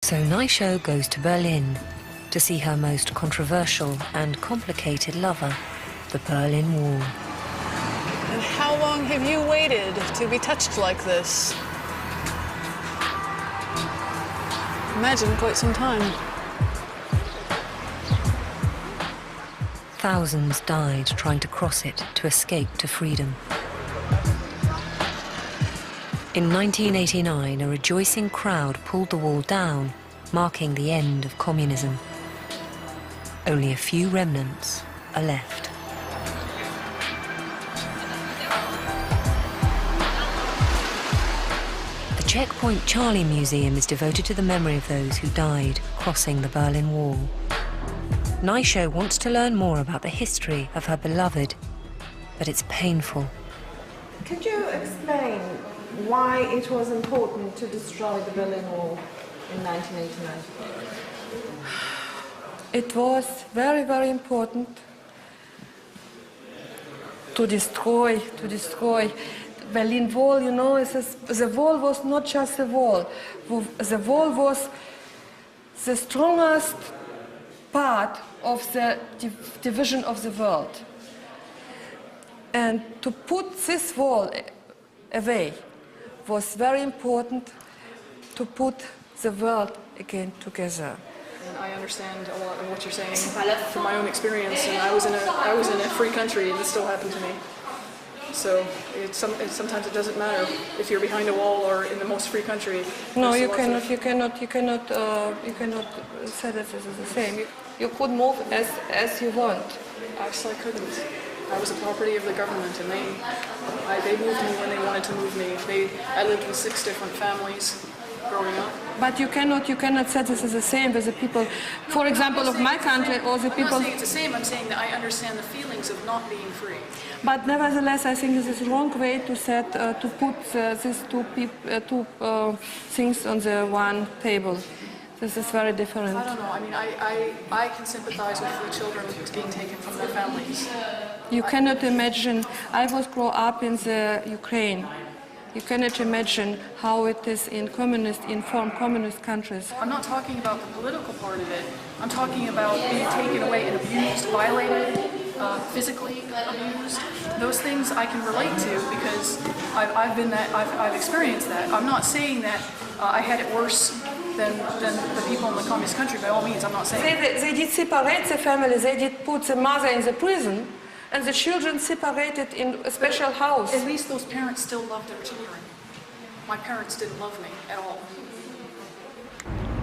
So Naisho goes to Berlin to see her most controversial and complicated lover, the Berlin Wall. And how long have you waited to be touched like this? Imagine quite some time. Thousands died trying to cross it to escape to freedom. In 1989, a rejoicing crowd pulled the wall down, marking the end of communism. Only a few remnants are left. The Checkpoint Charlie Museum is devoted to the memory of those who died crossing the Berlin Wall. Naisho wants to learn more about the history of her beloved, but it's painful. Could you explain why it was important to destroy the Berlin Wall in 1989? It was very, very important to destroy Berlin Wall. You know, the wall was not just a wall. The wall was the strongest part of the division of the world. And to put this wall away was very important, to put the world again together. And I understand a lot of what you're saying from my own experience, and I was in a free country, and this still happened to me. So sometimes it doesn't matter if you're behind a wall or in the most free country. No, you cannot say that this is the same. You could move as you want. Actually, I couldn't. I was a property of the government, and they moved me when they wanted to move me. I lived with 6 different families growing up. But you cannot say this is the same with the people, for example, of my country or the people. I'm not saying it's the same. I'm saying that I understand the feelings of not being free. But nevertheless, I think this is the wrong way to put these two things on the one table. This is very different. I don't know. I mean, I can sympathize with the children being taken from their families. You cannot imagine. I was grown up in the Ukraine. You cannot imagine how it is in former communist countries. I'm not talking about the political part of it. I'm talking about being taken away and abused, violated, physically abused. Those things I can relate to because I've experienced that. I'm not saying that I had it worse than the people in the communist country. By all means, I'm not saying. They did separate the family. They did put the mother in the prison. And the children separated in a special house. At least those parents still loved their children. My parents didn't love me at all.